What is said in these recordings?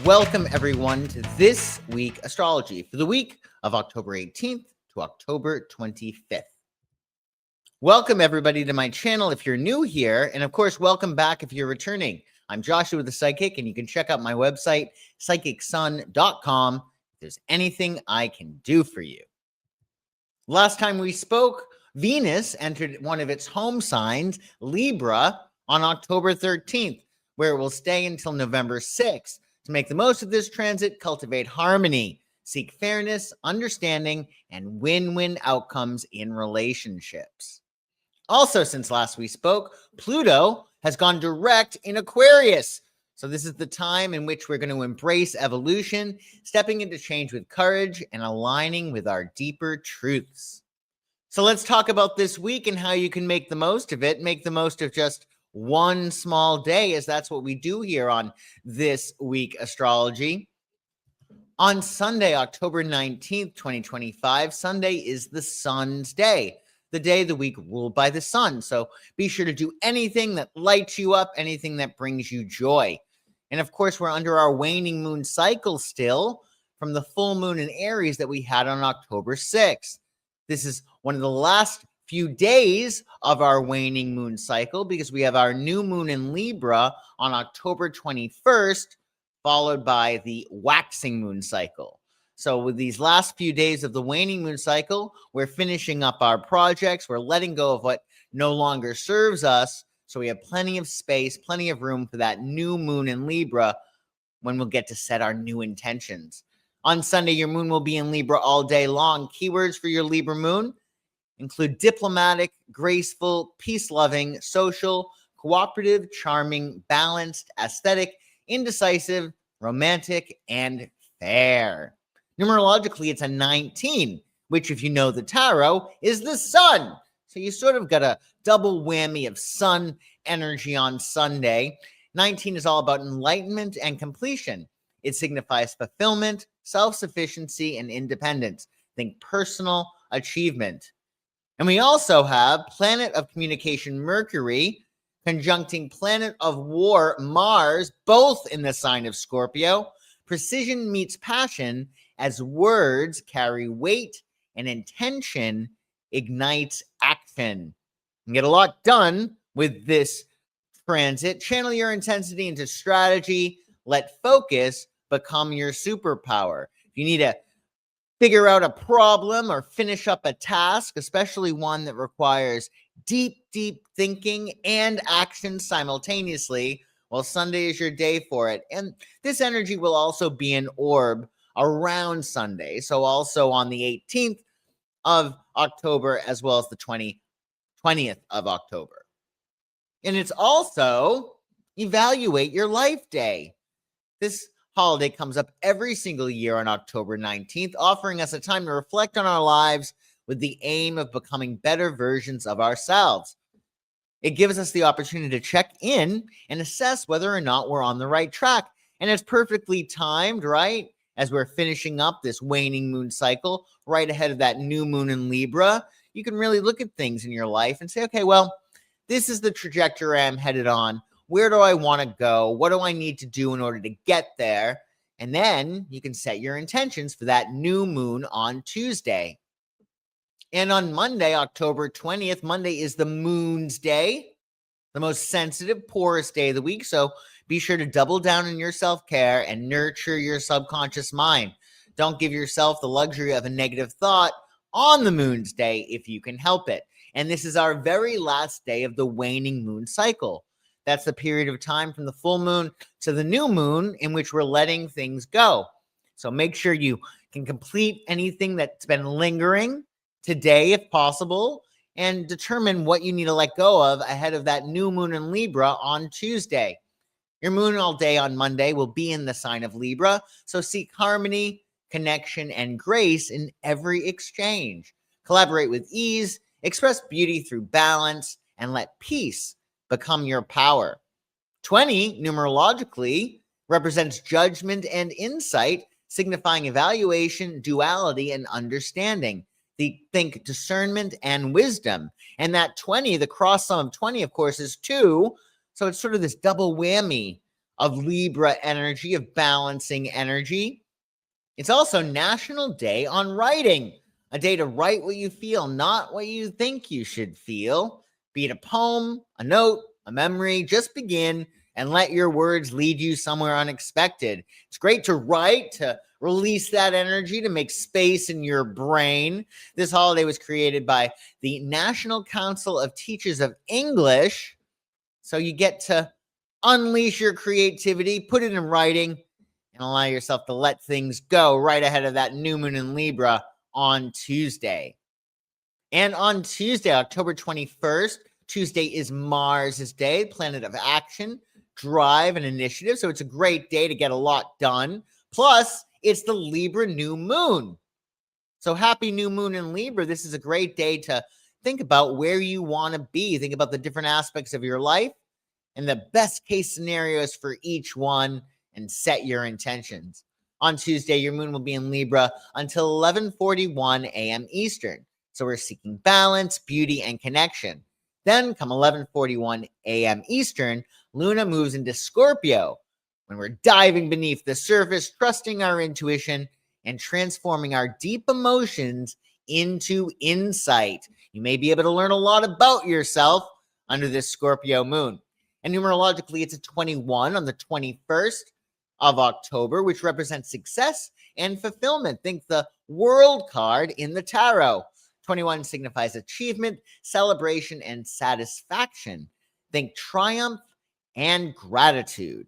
Welcome, everyone, to This Week Astrology for the week of October 18th to October 25th. Welcome, everybody, to my channel if you're new here, and of course, welcome back if you're returning. I'm Joshua the Psychic, and you can check out my website, psychicsun.com, if there's anything I can do for you. Last time we spoke, Venus entered one of its home signs, Libra, on October 13th, where it will stay until November 6th. To make the most of this transit, cultivate harmony, seek fairness, understanding, and win-win outcomes in relationships. Also, since last we spoke, Pluto has gone direct in Aquarius. So this is the time in which we're going to embrace evolution, stepping into change with courage and aligning with our deeper truths. So let's talk about this week and how you can make the most of it, make the most of just one small day, as that's what we do here on This Week Astrology. On Sunday, October 19th, 2025, Sunday is the sun's day, the day of the week ruled by the sun. So be sure to do anything that lights you up, anything that brings you joy. And of course, we're under our waning moon cycle still from the full moon in Aries that we had on October 6th. This is one of the last few days of our waning moon cycle because we have our new moon in Libra on October 21st, followed by the waxing moon cycle. So with these last few days of the waning moon cycle, we're finishing up our projects. We're letting go of what no longer serves us. So we have plenty of space, plenty of room for that new moon in Libra when we'll get to set our new intentions. On Sunday, your moon will be in Libra all day long. Keywords for your Libra moon include diplomatic, graceful, peace-loving, social, cooperative, charming, balanced, aesthetic, indecisive, romantic, and fair. Numerologically, it's a 19, which, if you know the tarot, is the sun. So you sort of got a double whammy of sun energy on Sunday. 19 is all about enlightenment and completion. It signifies fulfillment, self-sufficiency, and independence. Think personal achievement. And we also have planet of communication Mercury conjuncting planet of war Mars, both in the sign of Scorpio. Precision meets passion as words carry weight and intention ignites action. You get a lot done with this transit. Channel your intensity into strategy. Let focus become your superpower. If you need to figure out a problem or finish up a task, especially one that requires deep thinking and action simultaneously, well, Sunday is your day for it. And this energy will also be an orb around Sunday. So also on the 18th of October, as well as the 20th of October. And it's also Evaluate Your Life Day. This holiday comes up every single year on October 19th, offering us a time to reflect on our lives with the aim of becoming better versions of ourselves. It gives us the opportunity to check in and assess whether or not we're on the right track. And it's perfectly timed, right? As we're finishing up this waning moon cycle, right ahead of that new moon in Libra, you can really look at things in your life and say, okay, well, this is the trajectory I'm headed on. Where do I want to go? What do I need to do in order to get there? And then you can set your intentions for that new moon on Tuesday. And on Monday, October 20th, Monday is the moon's day, the most sensitive, poorest day of the week. So be sure to double down on your self-care and nurture your subconscious mind. Don't give yourself the luxury of a negative thought on the moon's day if you can help it. And this is our very last day of the waning moon cycle. That's the period of time from the full moon to the new moon in which we're letting things go. So make sure you can complete anything that's been lingering today, if possible, and determine what you need to let go of ahead of that new moon in Libra on Tuesday. Your moon all day on Monday will be in the sign of Libra, so seek harmony, connection, and grace in every exchange. Collaborate with ease, express beauty through balance, and let peace become your power. 20, numerologically, represents judgment and insight, signifying evaluation, duality, and understanding. Think discernment and wisdom. And that 20, the cross sum of 20, of course, is 2. So it's sort of this double whammy of Libra energy, of balancing energy. It's also National Day on Writing, a day to write what you feel, not what you think you should feel. Be it a poem, a note, a memory, just begin and let your words lead you somewhere unexpected. It's great to write, to release that energy, to make space in your brain. This holiday was created by the National Council of Teachers of English. So you get to unleash your creativity, put it in writing, and allow yourself to let things go right ahead of that new moon in Libra on Tuesday. And on Tuesday, October 21st, Tuesday is Mars's day, planet of action, drive, and initiative. So it's a great day to get a lot done. Plus, it's the Libra New Moon. So happy new moon in Libra. This is a great day to think about where you want to be. Think about the different aspects of your life and the best case scenarios for each one, and set your intentions. On Tuesday, your moon will be in Libra until 11:41 a.m. Eastern. So we're seeking balance, beauty, and connection. Then, come 11:41 a.m. Eastern, Luna moves into Scorpio, when we're diving beneath the surface, trusting our intuition, and transforming our deep emotions into insight. You may be able to learn a lot about yourself under this Scorpio moon. And numerologically, it's a 21 on the 21st of October, which represents success and fulfillment. Think the World card in the tarot. 21 signifies achievement, celebration, and satisfaction. Think triumph and gratitude.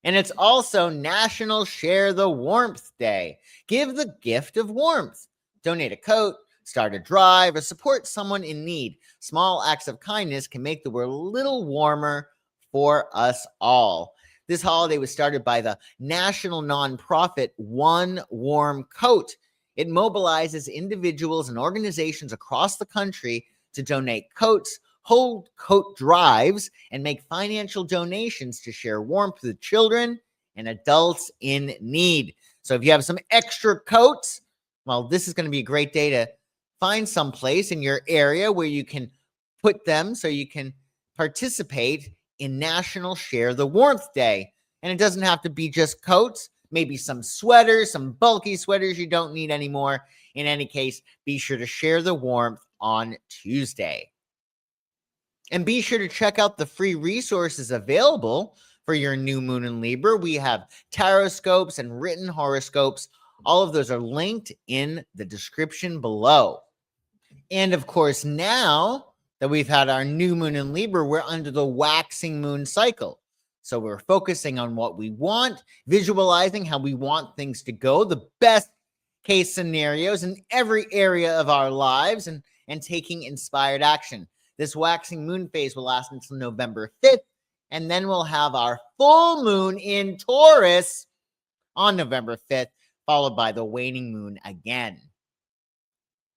And it's also National Share the Warmth Day. Give the gift of warmth. Donate a coat, start a drive, or support someone in need. Small acts of kindness can make the world a little warmer for us all. This holiday was started by the national nonprofit One Warm Coat. It mobilizes individuals and organizations across the country to donate coats, hold coat drives, and make financial donations to share warmth with children and adults in need. So if you have some extra coats, well, this is going to be a great day to find some place in your area where you can put them so you can participate in National Share the Warmth Day. And it doesn't have to be just coats, maybe some sweaters, some bulky sweaters you don't need anymore. In any case, be sure to share the warmth on Tuesday. And be sure to check out the free resources available for your new moon in Libra. We have Tarotscopes and written horoscopes. All of those are linked in the description below. And of course, now that we've had our new moon in Libra, we're under the waxing moon cycle. So we're focusing on what we want, visualizing how we want things to go, the best case scenarios in every area of our lives, and taking inspired action. This waxing moon phase will last until November 5th, and then we'll have our full moon in Taurus on November 5th, followed by the waning moon again.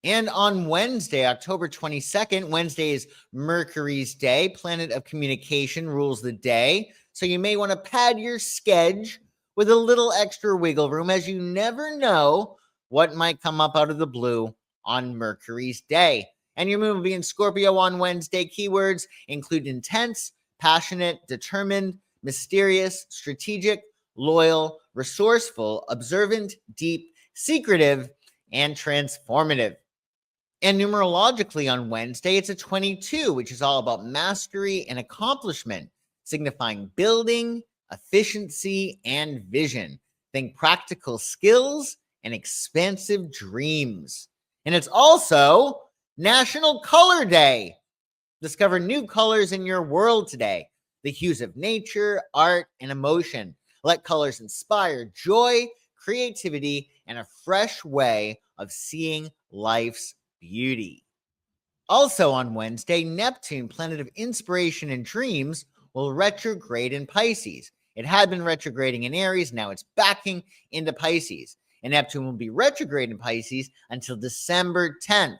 And on Wednesday, October 22nd, Wednesday is Mercury's day. Planet of communication rules the day. So you may want to pad your schedule with a little extra wiggle room, as you never know what might come up out of the blue on Mercury's day. And your moon will be in Scorpio on Wednesday. Keywords include intense, passionate, determined, mysterious, strategic, loyal, resourceful, observant, deep, secretive, and transformative. And numerologically on Wednesday, it's a 22, which is all about mastery and accomplishment, signifying building, efficiency, and vision. Think practical skills and expansive dreams. And it's also National Color Day. Discover new colors in your world today. The hues of nature, art, and emotion. Let colors inspire joy, creativity, and a fresh way of seeing life's beauty. Also on Wednesday, Neptune, planet of inspiration and dreams, will retrograde in Pisces. It had been retrograding in Aries, now it's backing into Pisces. And Neptune will be retrograde in Pisces until December 10th.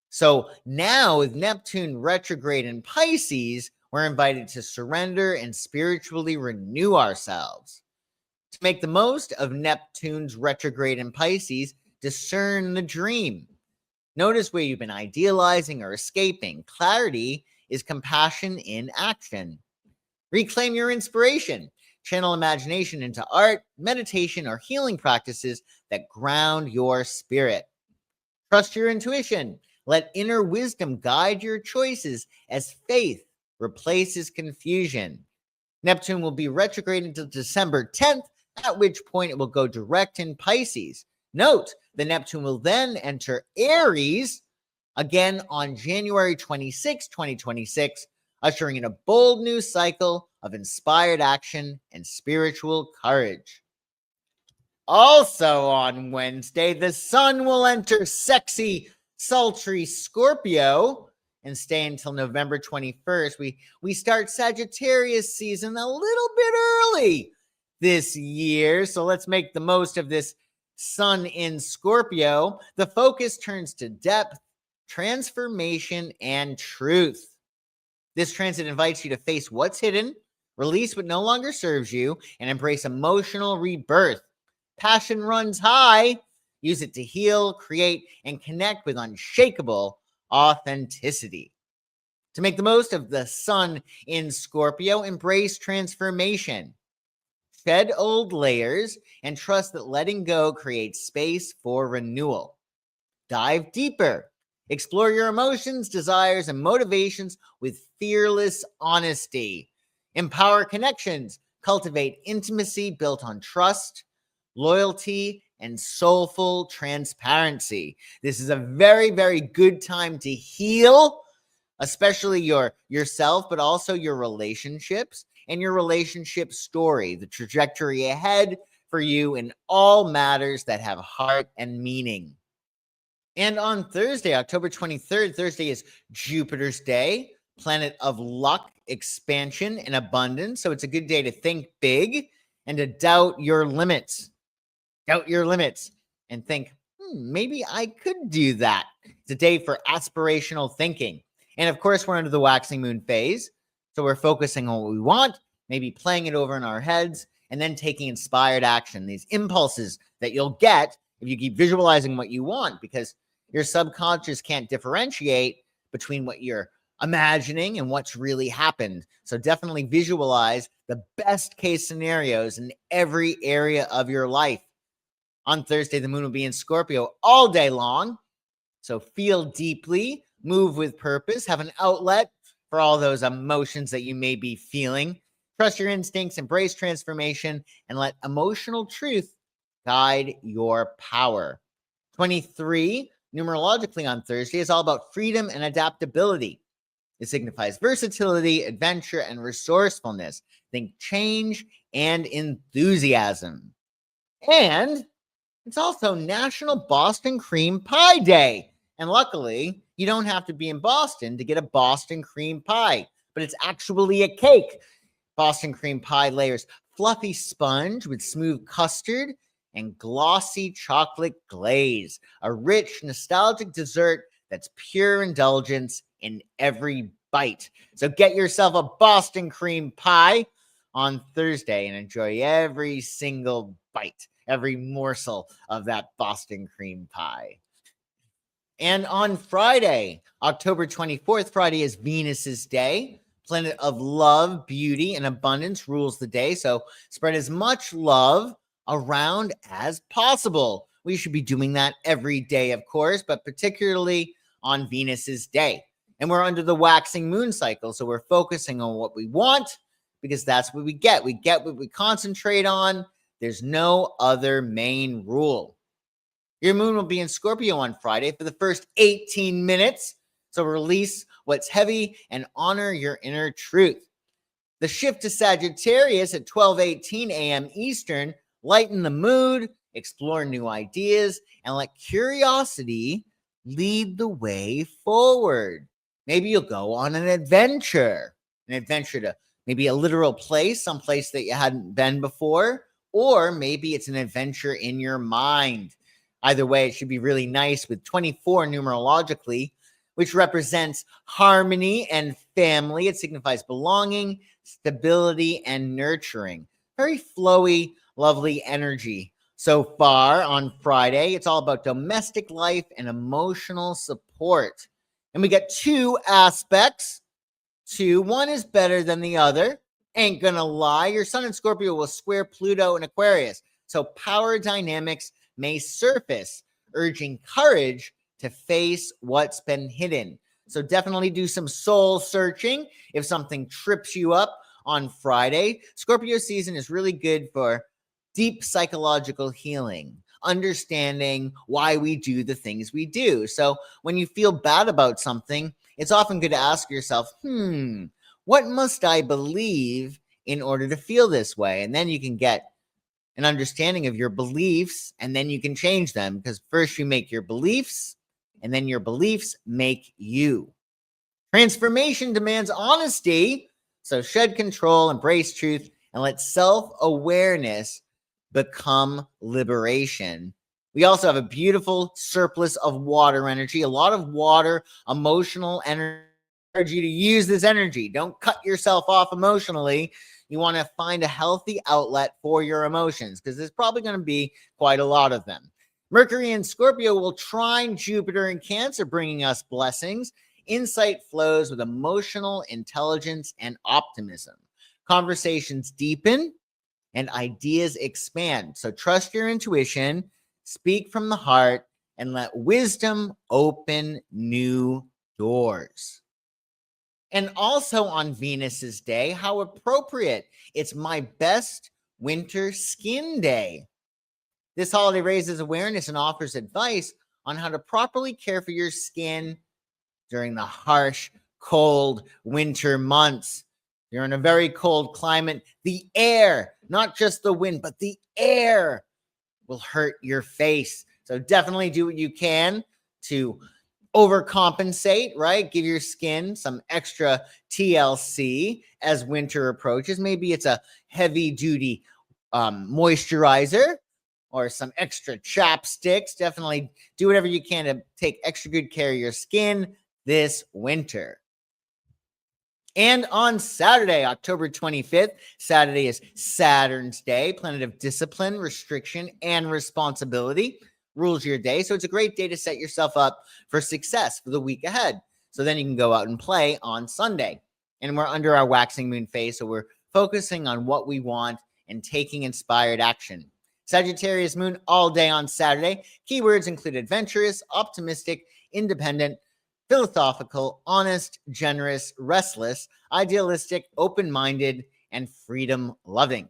So now with Neptune retrograde in Pisces, we're invited to surrender and spiritually renew ourselves. To make the most of Neptune's retrograde in Pisces, discern the dream. Notice where you've been idealizing or escaping. Clarity is compassion in action. Reclaim your inspiration. Channel imagination into art, meditation, or healing practices that ground your spirit. Trust your intuition. Let inner wisdom guide your choices as faith replaces confusion. Neptune will be retrograde until December 10th, at which point it will go direct in Pisces. Note, the Neptune will then enter Aries again on January 26, 2026, ushering in a bold new cycle of inspired action and spiritual courage. Also on Wednesday, the sun will enter sexy, sultry Scorpio and stay until November 21st. We start Sagittarius season a little bit early this year, so let's make the most of this sun in Scorpio. The focus turns to depth, transformation, and truth. This transit invites you to face what's hidden, release what no longer serves you, and embrace emotional rebirth. Passion runs high. Use it to heal, create, and connect with unshakable authenticity. To make the most of the sun in Scorpio, embrace transformation. Shed old layers and trust that letting go creates space for renewal. Dive deeper. Explore your emotions, desires, and motivations with fearless honesty. Empower connections. Cultivate intimacy built on trust, loyalty, and soulful transparency. This is a very, very good time to heal, especially yourself, but also your relationships and your relationship story, the trajectory ahead for you in all matters that have heart and meaning. And on Thursday, October 23rd, Thursday is Jupiter's day, planet of luck, expansion, and abundance. So it's a good day to think big and to doubt your limits. Doubt your limits and think, maybe I could do that. It's a day for aspirational thinking. And of course, we're under the waxing moon phase. So we're focusing on what we want, maybe playing it over in our heads, and then taking inspired action, these impulses that you'll get if you keep visualizing what you want, because your subconscious can't differentiate between what you're imagining and what's really happened. So definitely visualize the best case scenarios in every area of your life. On Thursday, the moon will be in Scorpio all day long. So feel deeply, move with purpose, have an outlet for all those emotions that you may be feeling. Trust your instincts, embrace transformation, and let emotional truth guide your power. 23, numerologically on Thursday, is all about freedom and adaptability. It signifies versatility, adventure, and resourcefulness. Think change and enthusiasm. And it's also National Boston Cream Pie Day. And luckily, you don't have to be in Boston to get a Boston cream pie, but it's actually a cake. Boston cream pie layers fluffy sponge with smooth custard and glossy chocolate glaze, a rich, nostalgic dessert that's pure indulgence in every bite. So get yourself a Boston cream pie on Thursday and enjoy every single bite, every morsel of that Boston cream pie. And on Friday, October 24th, Friday is Venus's day. Planet of love, beauty, and abundance rules the day. So spread as much love around as possible. We should be doing that every day, of course, but particularly on Venus's day. And we're under the waxing moon cycle. So we're focusing on what we want because that's what we get. We get what we concentrate on. There's no other main rule. Your moon will be in Scorpio on Friday for the first 18 minutes. So release what's heavy and honor your inner truth. The shift to Sagittarius at 12:18 a.m. Eastern, lighten the mood, explore new ideas, and let curiosity lead the way forward. Maybe you'll go on an adventure to maybe a literal place, someplace that you hadn't been before, or maybe it's an adventure in your mind. Either way, it should be really nice with 24 numerologically, which represents harmony and family. It signifies belonging, stability, and nurturing. Very flowy, lovely energy. So far on Friday, it's all about domestic life and emotional support. And we get two aspects. One is better than the other. Ain't gonna lie, your Sun in Scorpio will square Pluto in Aquarius. So power dynamics may surface, urging courage to face what's been hidden. So definitely do some soul searching if something trips you up on Friday. Scorpio season is really good for deep psychological healing, understanding why we do the things we do. So when you feel bad about something, it's often good to ask yourself, what must I believe in order to feel this way? And then you can get an understanding of your beliefs, and then you can change them, because first you make your beliefs, and then your beliefs make you. Transformation demands honesty, so shed control, embrace truth, and let self-awareness become liberation. We also have a beautiful surplus of water energy, a lot of water, emotional energy to use this energy. Don't cut yourself off emotionally. You want to find a healthy outlet for your emotions, because there's probably going to be quite a lot of them. Mercury in Scorpio will trine Jupiter in Cancer, bringing us blessings. Insight flows with emotional intelligence and optimism. Conversations deepen and ideas expand. So trust your intuition, speak from the heart, and let wisdom open new doors. And also on Venus's day, how appropriate, it's my best winter skin day. This holiday raises awareness and offers advice on how to properly care for your skin during the harsh, cold winter months. You're in a very cold climate. The air, not just the wind, but the air will hurt your face. So definitely do what you can to overcompensate, right? Give your skin some extra TLC as winter approaches. Maybe it's a heavy duty moisturizer or some extra chapsticks. Definitely do whatever you can to take extra good care of your skin this winter. And on Saturday, October 25th, Saturday is Saturn's day, planet of discipline, restriction, and responsibility. Rules your day. So it's a great day to set yourself up for success for the week ahead. So then you can go out and play on Sunday. And we're under our waxing moon phase, so we're focusing on what we want and taking inspired action. Sagittarius moon all day on Saturday. Keywords include adventurous, optimistic, independent, philosophical, honest, generous, restless, idealistic, open-minded, and freedom-loving.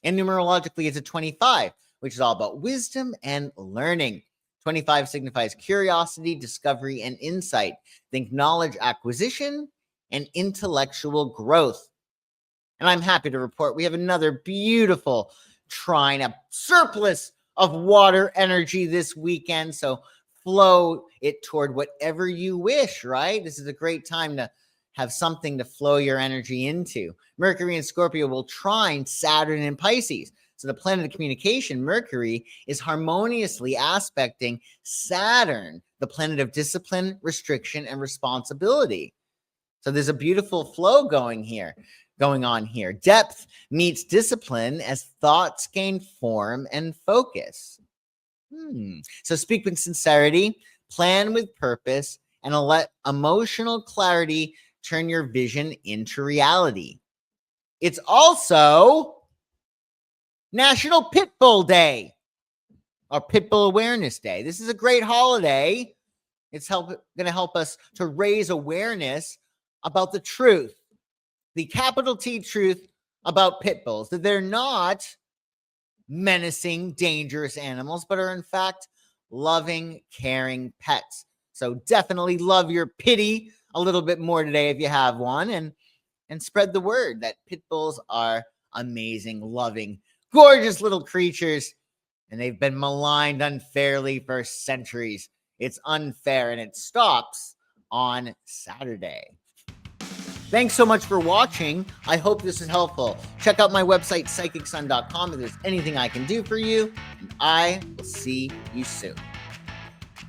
And numerologically, it's a 25, which is all about wisdom and learning. 25 signifies curiosity, discovery, and insight. Think knowledge acquisition and intellectual growth. And I'm happy to report we have another beautiful trine, a surplus of water energy this weekend. So flow it toward whatever you wish, right? This is a great time to have something to flow your energy into. Mercury in Scorpio will trine Saturn in Pisces. So the planet of communication, Mercury, is harmoniously aspecting Saturn, the planet of discipline, restriction, and responsibility. So there's a beautiful flow going on here. Depth meets discipline as thoughts gain form and focus. So speak with sincerity, plan with purpose, and let emotional clarity turn your vision into reality. It's also National Pitbull Day, or Pitbull Awareness Day. This is a great holiday. It's going to help us to raise awareness about the truth, the capital T truth about pit bulls, that they're not menacing, dangerous animals, but are in fact loving, caring pets. So definitely love your pitty a little bit more today if you have one, and spread the word that pit bulls are amazing, loving, gorgeous little creatures, and they've been maligned unfairly for centuries. It's unfair, and it stops on Saturday. Thanks so much for watching. I hope this is helpful. Check out my website, psychicsun.com, if there's anything I can do for you, and I will see you soon.